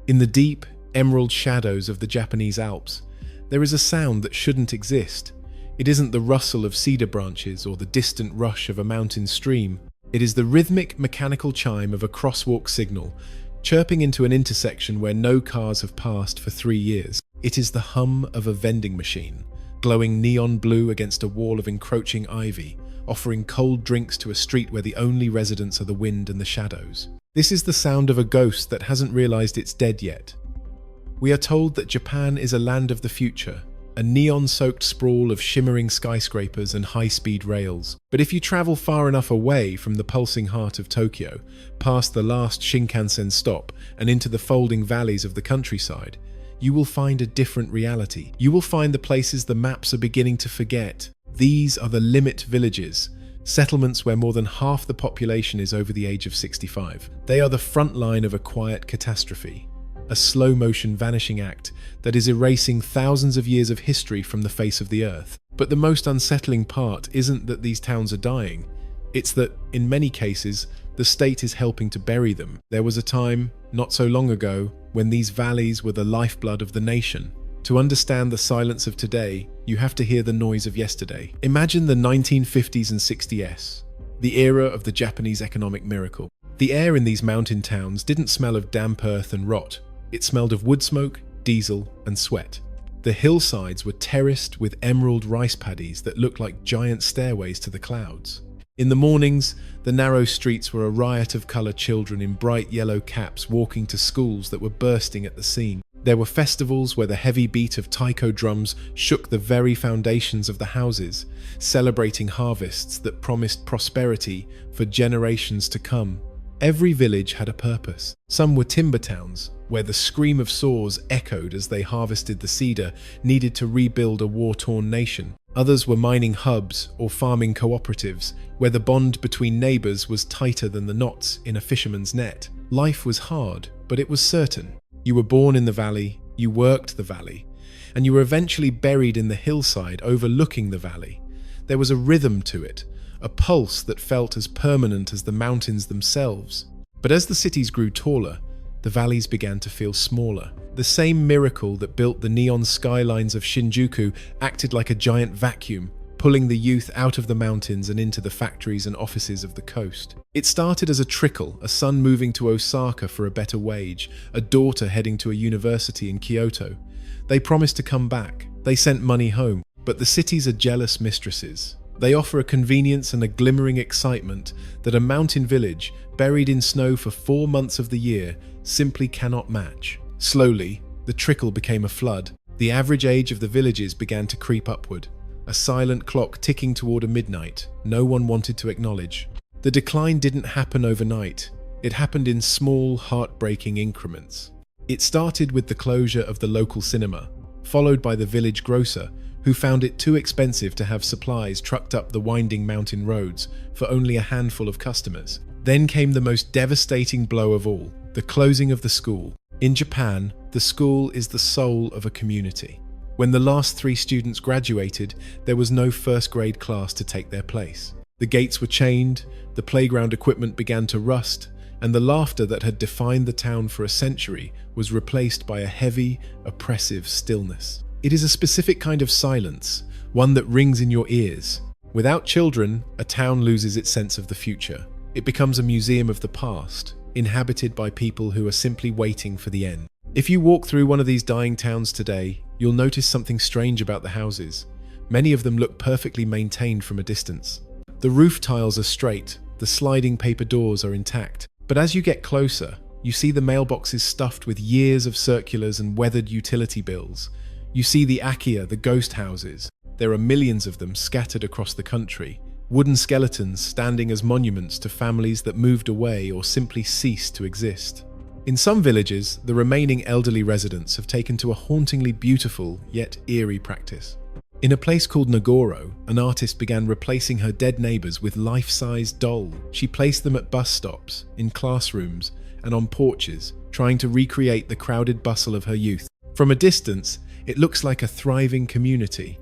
In the deep, emerald shadows of the Japanese Alps, there is a sound that shouldn't exist. It isn't the rustle of cedar branches or the distant rush of a mountain stream. It is the rhythmic, mechanical chime of a crosswalk signal, chirping into an intersection where no cars have passed for 3 years. It is the hum of a vending machine, glowing neon blue against a wall of encroaching ivy, offering cold drinks to a street where the only residents are the wind and the shadows. This is the sound of a ghost that hasn't realized it's dead yet. We are told that Japan is a land of the future, a neon-soaked sprawl of shimmering skyscrapers and high-speed rails. But if you travel far enough away from the pulsing heart of Tokyo, past the last Shinkansen stop and into the folding valleys of the countryside, you will find a different reality. You will find the places the maps are beginning to forget. These are the limit villages, settlements where more than half the population is over the age of 65. They are the front line of a quiet catastrophe, a slow-motion vanishing act that is erasing thousands of years of history from the face of the earth. But the most unsettling part isn't that these towns are dying. It's that, in many cases, the state is helping to bury them. There was a time, not so long ago, when these valleys were the lifeblood of the nation. To understand the silence of today, you have to hear the noise of yesterday. Imagine the 1950s and 60s, the era of the Japanese economic miracle. The air in these mountain towns didn't smell of damp earth and rot. It smelled of wood smoke, diesel, and sweat. The hillsides were terraced with emerald rice paddies that looked like giant stairways to the clouds. In the mornings, the narrow streets were a riot of colored children in bright yellow caps walking to schools that were bursting at the seam. There were festivals where the heavy beat of taiko drums shook the very foundations of the houses, celebrating harvests that promised prosperity for generations to come. Every village had a purpose. Some were timber towns, where the scream of saws echoed as they harvested the cedar needed to rebuild a war-torn nation. Others were mining hubs or farming cooperatives, where the bond between neighbors was tighter than the knots in a fisherman's net. Life was hard, but it was certain. You were born in the valley, you worked the valley, and you were eventually buried in the hillside overlooking the valley. There was a rhythm to it, a pulse that felt as permanent as the mountains themselves. But as the cities grew taller, the valleys began to feel smaller. The same miracle that built the neon skylines of Shinjuku acted like a giant vacuum, pulling the youth out of the mountains and into the factories and offices of the coast. It started as a trickle, a son moving to Osaka for a better wage, a daughter heading to a university in Kyoto. They promised to come back. They sent money home. But the cities are jealous mistresses. They offer a convenience and a glimmering excitement that a mountain village, buried in snow for 4 months of the year, simply cannot match. Slowly, the trickle became a flood. The average age of the villages began to creep upward, a silent clock ticking toward a midnight no one wanted to acknowledge. The decline didn't happen overnight. It happened in small, heartbreaking increments. It started with the closure of the local cinema, followed by the village grocer, who found it too expensive to have supplies trucked up the winding mountain roads for only a handful of customers. Then came the most devastating blow of all, the closing of the school. In Japan, the school is the soul of a community. When the last 3 students graduated, there was no first-grade class to take their place. The gates were chained, the playground equipment began to rust, and the laughter that had defined the town for a century was replaced by a heavy, oppressive stillness. It is a specific kind of silence, one that rings in your ears. Without children, a town loses its sense of the future. It becomes a museum of the past, inhabited by people who are simply waiting for the end. If you walk through one of these dying towns today, you'll notice something strange about the houses. Many of them look perfectly maintained from a distance. The roof tiles are straight, the sliding paper doors are intact. But as you get closer, you see the mailboxes stuffed with years of circulars and weathered utility bills. You see the akia, the ghost houses. There are millions of them scattered across the country, wooden skeletons standing as monuments to families that moved away or simply ceased to exist. In some villages, the remaining elderly residents have taken to a hauntingly beautiful yet eerie practice. In a place called Nagoro, an artist began replacing her dead neighbors with life-sized dolls. She placed them at bus stops, in classrooms, and on porches, trying to recreate the crowded bustle of her youth. From a distance, it looks like a thriving community.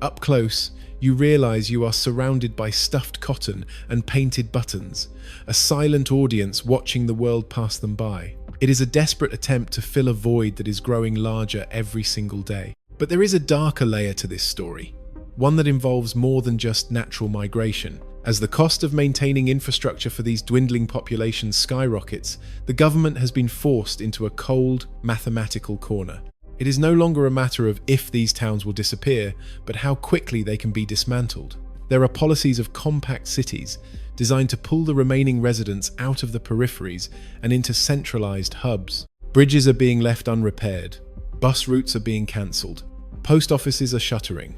Up close, you realize you are surrounded by stuffed cotton and painted buttons, a silent audience watching the world pass them by. It is a desperate attempt to fill a void that is growing larger every single day. But there is a darker layer to this story, one that involves more than just natural migration. As the cost of maintaining infrastructure for these dwindling populations skyrockets, the government has been forced into a cold, mathematical corner. It is no longer a matter of if these towns will disappear, but how quickly they can be dismantled. There are policies of compact cities designed to pull the remaining residents out of the peripheries and into centralized hubs. Bridges are being left unrepaired. Bus routes are being cancelled. Post offices are shuttering.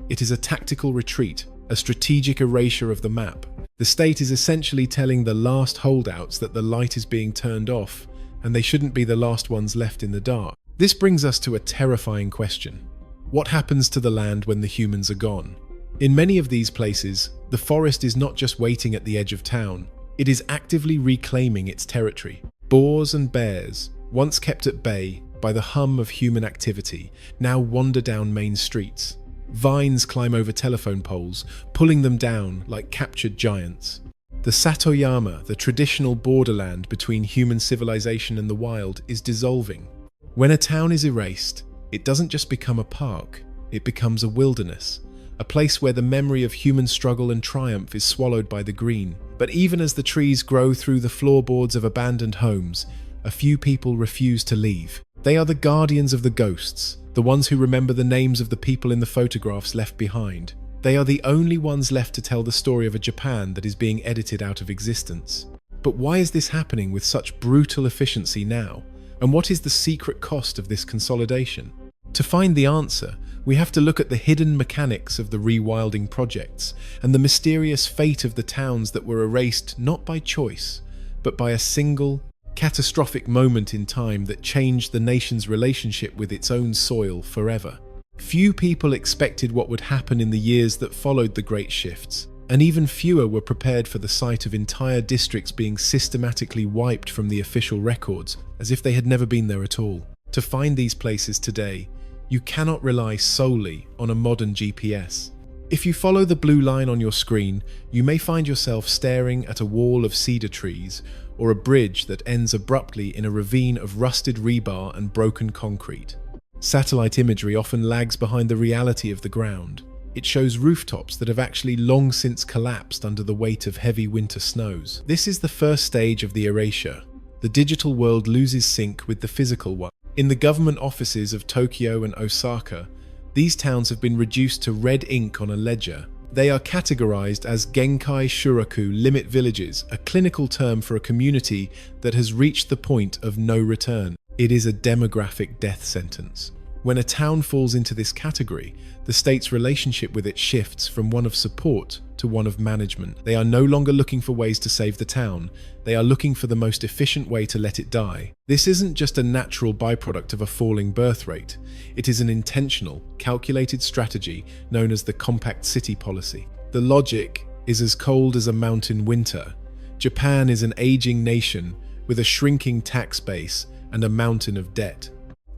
It is a tactical retreat, a strategic erasure of the map. The state is essentially telling the last holdouts that the light is being turned off, and they shouldn't be the last ones left in the dark. This brings us to a terrifying question. What happens to the land when the humans are gone? In many of these places, the forest is not just waiting at the edge of town, it is actively reclaiming its territory. Boars and bears, once kept at bay by the hum of human activity, now wander down main streets. Vines climb over telephone poles, pulling them down like captured giants. The Satoyama, the traditional borderland between human civilization and the wild, is dissolving. When a town is erased, it doesn't just become a park, it becomes a wilderness, a place where the memory of human struggle and triumph is swallowed by the green. But even as the trees grow through the floorboards of abandoned homes, a few people refuse to leave. They are the guardians of the ghosts, the ones who remember the names of the people in the photographs left behind. They are the only ones left to tell the story of a Japan that is being edited out of existence. But why is this happening with such brutal efficiency now? And what is the secret cost of this consolidation? To find the answer, we have to look at the hidden mechanics of the rewilding projects and the mysterious fate of the towns that were erased not by choice, but by a single, catastrophic moment in time that changed the nation's relationship with its own soil forever. Few people expected what would happen in the years that followed the great shifts, and even fewer were prepared for the sight of entire districts being systematically wiped from the official records, as if they had never been there at all. To find these places today, you cannot rely solely on a modern GPS. If you follow the blue line on your screen, you may find yourself staring at a wall of cedar trees or a bridge that ends abruptly in a ravine of rusted rebar and broken concrete. Satellite imagery often lags behind the reality of the ground. It shows rooftops that have actually long since collapsed under the weight of heavy winter snows. This is the first stage of the erasure. The digital world loses sync with the physical one. In the government offices of Tokyo and Osaka, these towns have been reduced to red ink on a ledger. They are categorized as Genkai Shuraku limit villages, a clinical term for a community that has reached the point of no return. It is a demographic death sentence. When a town falls into this category, the state's relationship with it shifts from one of support to one of management. They are no longer looking for ways to save the town, they are looking for the most efficient way to let it die. This isn't just a natural byproduct of a falling birth rate, it is an intentional, calculated strategy known as the compact city policy. The logic is as cold as a mountain winter. Japan is an aging nation with a shrinking tax base and a mountain of debt.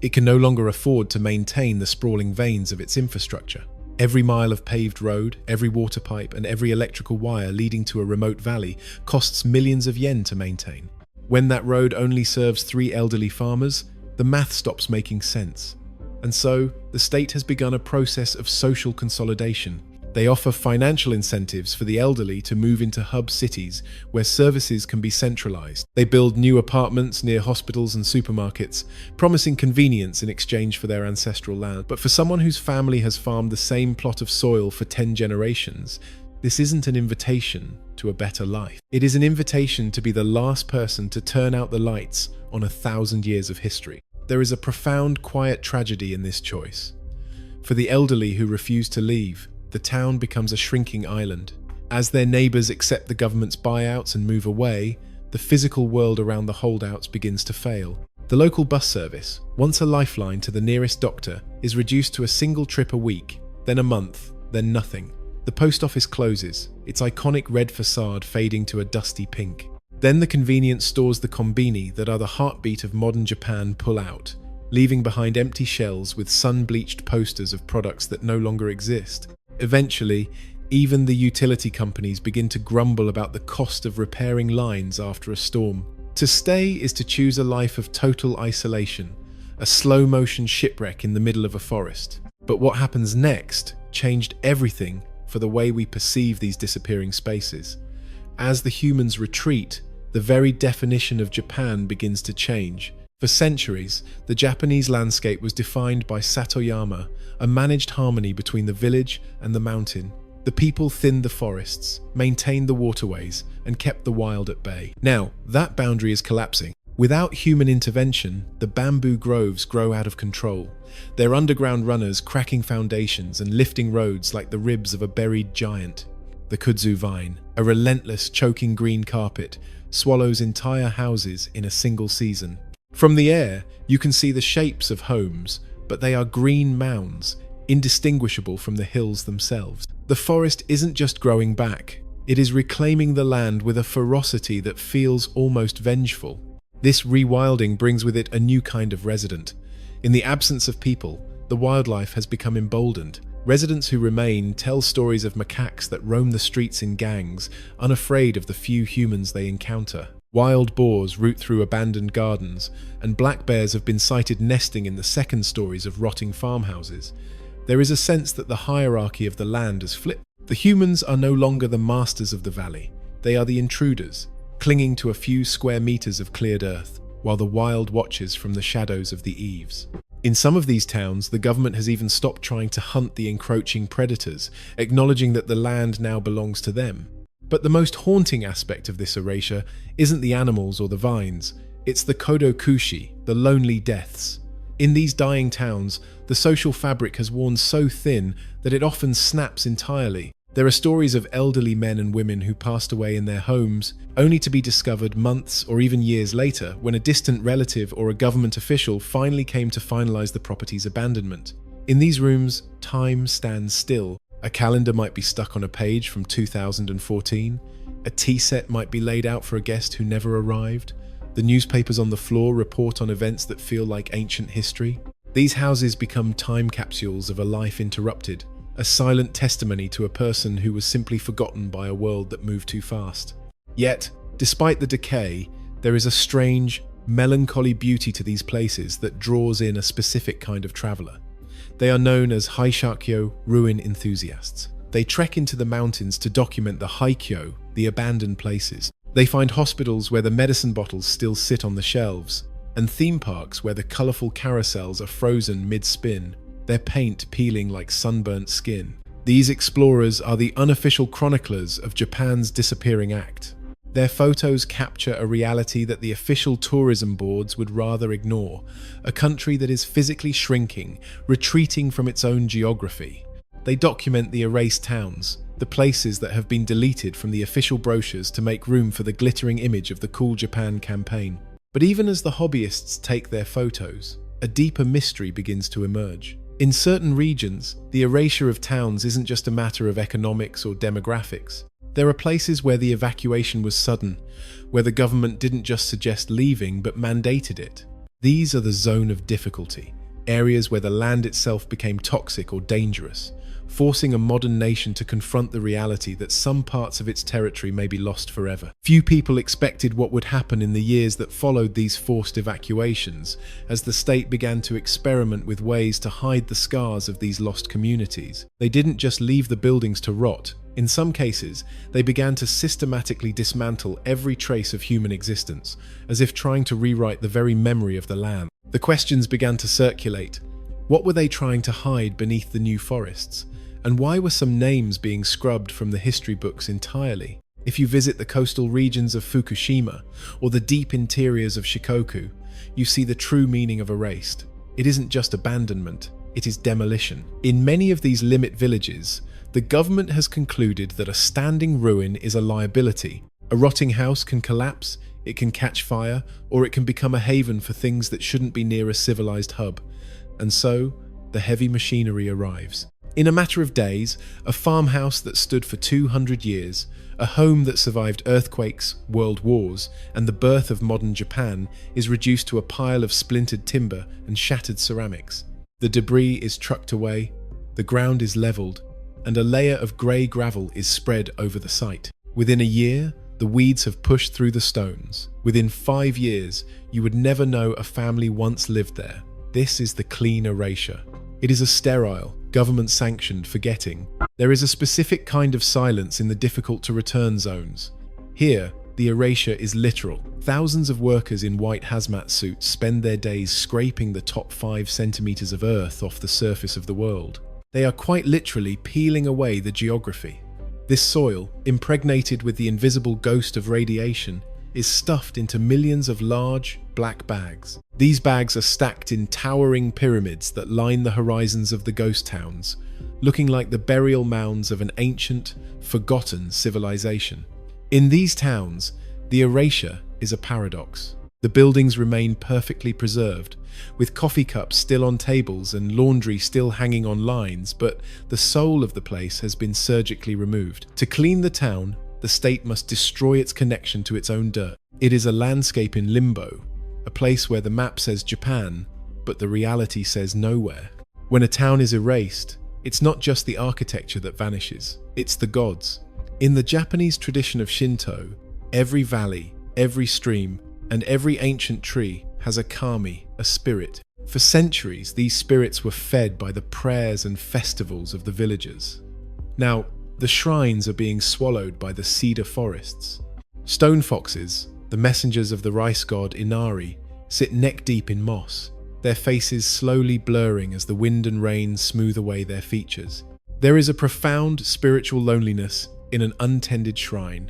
It can no longer afford to maintain the sprawling veins of its infrastructure. Every mile of paved road, every water pipe, and every electrical wire leading to a remote valley costs millions of yen to maintain. When that road only serves 3 elderly farmers, the math stops making sense. And so, the state has begun a process of social consolidation. They offer financial incentives for the elderly to move into hub cities where services can be centralized. They build new apartments near hospitals and supermarkets, promising convenience in exchange for their ancestral land. But for someone whose family has farmed the same plot of soil for 10 generations, this isn't an invitation to a better life. It is an invitation to be the last person to turn out the lights on 1,000 years of history. There is a profound, quiet tragedy in this choice. For the elderly who refuse to leave, the town becomes a shrinking island. As their neighbors accept the government's buyouts and move away, the physical world around the holdouts begins to fail. The local bus service, once a lifeline to the nearest doctor, is reduced to a single trip a week, then a month, then nothing. The post office closes, its iconic red facade fading to a dusty pink. Then the convenience stores, the konbini that are the heartbeat of modern Japan, pull out, leaving behind empty shelves with sun-bleached posters of products that no longer exist. Eventually, even the utility companies begin to grumble about the cost of repairing lines after a storm. To stay is to choose a life of total isolation, a slow-motion shipwreck in the middle of a forest. But what happens next changed everything for the way we perceive these disappearing spaces. As the humans retreat, the very definition of Japan begins to change. For centuries, the Japanese landscape was defined by Satoyama, a managed harmony between the village and the mountain. The people thinned the forests, maintained the waterways, and kept the wild at bay. Now, that boundary is collapsing. Without human intervention, the bamboo groves grow out of control, their underground runners cracking foundations and lifting roads like the ribs of a buried giant. The kudzu vine, a relentless, choking green carpet, swallows entire houses in a single season. From the air, you can see the shapes of homes, but they are green mounds, indistinguishable from the hills themselves. The forest isn't just growing back, it is reclaiming the land with a ferocity that feels almost vengeful. This rewilding brings with it a new kind of resident. In the absence of people, the wildlife has become emboldened. Residents who remain tell stories of macaques that roam the streets in gangs, unafraid of the few humans they encounter. Wild boars root through abandoned gardens, and black bears have been sighted nesting in the second stories of rotting farmhouses. There is a sense that the hierarchy of the land has flipped. The humans are no longer the masters of the valley. They are the intruders, clinging to a few square meters of cleared earth, while the wild watches from the shadows of the eaves. In some of these towns, the government has even stopped trying to hunt the encroaching predators, acknowledging that the land now belongs to them. But the most haunting aspect of this erasure isn't the animals or the vines, it's the kodokushi, the lonely deaths. In these dying towns, the social fabric has worn so thin that it often snaps entirely. There are stories of elderly men and women who passed away in their homes, only to be discovered months or even years later when a distant relative or a government official finally came to finalize the property's abandonment. In these rooms, time stands still. A calendar might be stuck on a page from 2014, a tea set might be laid out for a guest who never arrived, the newspapers on the floor report on events that feel like ancient history. These houses become time capsules of a life interrupted, a silent testimony to a person who was simply forgotten by a world that moved too fast. Yet, despite the decay, there is a strange, melancholy beauty to these places that draws in a specific kind of traveler. They are known as Haishakyo ruin enthusiasts. They trek into the mountains to document the Haikyo, the abandoned places. They find hospitals where the medicine bottles still sit on the shelves, and theme parks where the colourful carousels are frozen mid-spin, their paint peeling like sunburnt skin. These explorers are the unofficial chroniclers of Japan's disappearing act. Their photos capture a reality that the official tourism boards would rather ignore, a country that is physically shrinking, retreating from its own geography. They document the erased towns, the places that have been deleted from the official brochures to make room for the glittering image of the Cool Japan campaign. But even as the hobbyists take their photos, a deeper mystery begins to emerge. In certain regions, the erasure of towns isn't just a matter of economics or demographics. There are places where the evacuation was sudden, where the government didn't just suggest leaving but mandated it. These are the zone of difficulty, areas where the land itself became toxic or dangerous, forcing a modern nation to confront the reality that some parts of its territory may be lost forever. Few people expected what would happen in the years that followed these forced evacuations, as the state began to experiment with ways to hide the scars of these lost communities. They didn't just leave the buildings to rot. In some cases, they began to systematically dismantle every trace of human existence, as if trying to rewrite the very memory of the land. The questions began to circulate. What were they trying to hide beneath the new forests? And why were some names being scrubbed from the history books entirely? If you visit the coastal regions of Fukushima or the deep interiors of Shikoku, you see the true meaning of erased. It isn't just abandonment, it is demolition. In many of these limit villages, the government has concluded that a standing ruin is a liability. A rotting house can collapse, it can catch fire, or it can become a haven for things that shouldn't be near a civilized hub. And so, the heavy machinery arrives. In a matter of days, a farmhouse that stood for 200 years, a home that survived earthquakes, world wars, and the birth of modern Japan is reduced to a pile of splintered timber and shattered ceramics. The debris is trucked away, the ground is leveled, and a layer of grey gravel is spread over the site. Within a year, The weeds have pushed through the stones. Within 5 years, you would never know a family once lived there. This is the clean erasure. It is a sterile, government-sanctioned forgetting. There is a specific kind of silence in the difficult-to-return zones. Here, the erasure is literal. Thousands of workers in white hazmat suits spend their days scraping the top 5 centimeters of earth off the surface of the world. They are quite literally peeling away the geography. This soil, impregnated with the invisible ghost of radiation, is stuffed into millions of large, black bags. These bags are stacked in towering pyramids that line the horizons of the ghost towns, looking like the burial mounds of an ancient, forgotten civilization. In these towns, the erasure is a paradox. The buildings remain perfectly preserved, with coffee cups still on tables and laundry still hanging on lines, but the soul of the place has been surgically removed. To clean the town, the state must destroy its connection to its own dirt. It is a landscape in limbo, a place where the map says Japan, but the reality says nowhere. When a town is erased, it's not just the architecture that vanishes, it's the gods. In the Japanese tradition of Shinto, every valley, every stream, and every ancient tree has a kami, a spirit. For centuries, these spirits were fed by the prayers and festivals of the villagers. Now, the shrines are being swallowed by the cedar forests. Stone foxes, the messengers of the rice god Inari, sit neck-deep in moss, their faces slowly blurring as the wind and rain smooth away their features. There is a profound spiritual loneliness in an untended shrine.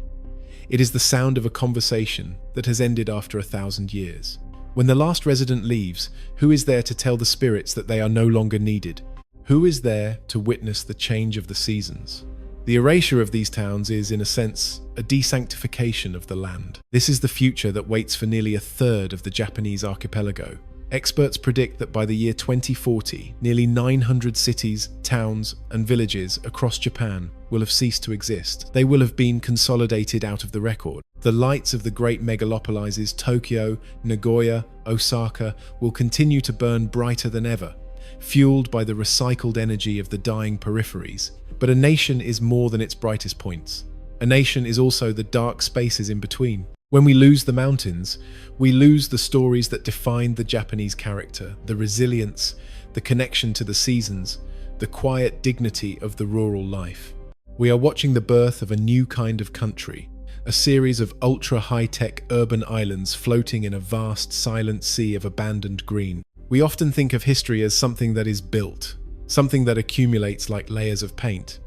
It is the sound of a conversation that has ended after 1,000 years. When the last resident leaves, who is there to tell the spirits that they are no longer needed? Who is there to witness the change of the seasons? The erasure of these towns is, in a sense, a desanctification of the land. This is the future that waits for nearly a third of the Japanese archipelago. Experts predict that by the year 2040, nearly 900 cities, towns, and villages across Japan will have ceased to exist. They will have been consolidated out of the record. The lights of the great megalopolises Tokyo, Nagoya, Osaka will continue to burn brighter than ever, fueled by the recycled energy of the dying peripheries. But a nation is more than its brightest points. A nation is also the dark spaces in between. When we lose the mountains, we lose the stories that defined the Japanese character, the resilience, the connection to the seasons, the quiet dignity of the rural life. We are watching the birth of a new kind of country, a series of ultra-high-tech urban islands floating in a vast, silent sea of abandoned green. We often think of history as something that is built, something that accumulates like layers of paint.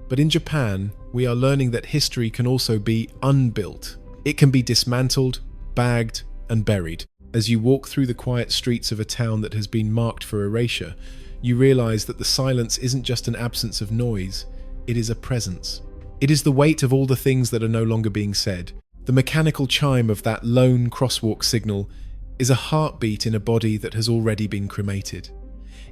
But in Japan, we are learning that history can also be unbuilt. It can be dismantled, bagged, and buried. As you walk through the quiet streets of a town that has been marked for erasure, you realize that the silence isn't just an absence of noise, it is a presence. It is the weight of all the things that are no longer being said. The mechanical chime of that lone crosswalk signal is a heartbeat in a body that has already been cremated.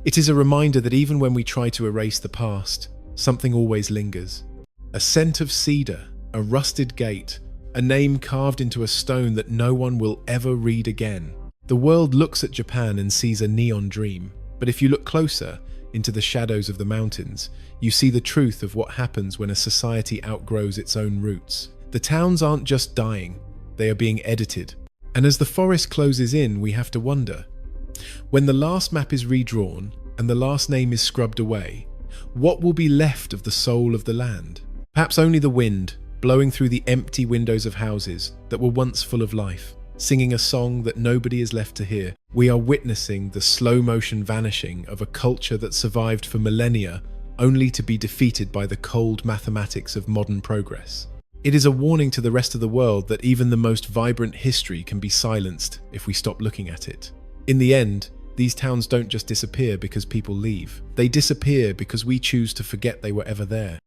It is a reminder that even when we try to erase the past, something always lingers. A scent of cedar, a rusted gate, a name carved into a stone that no one will ever read again. The world looks at Japan and sees a neon dream, but if you look closer into the shadows of the mountains, you see the truth of what happens when a society outgrows its own roots. The towns aren't just dying, they are being edited. And as the forest closes in, we have to wonder, when the last map is redrawn and the last name is scrubbed away, what will be left of the soul of the land? Perhaps only the wind, blowing through the empty windows of houses that were once full of life, singing a song that nobody is left to hear. We are witnessing the slow-motion vanishing of a culture that survived for millennia only to be defeated by the cold mathematics of modern progress. It is a warning to the rest of the world that even the most vibrant history can be silenced if we stop looking at it. In the end, these towns don't just disappear because people leave. They disappear because we choose to forget they were ever there.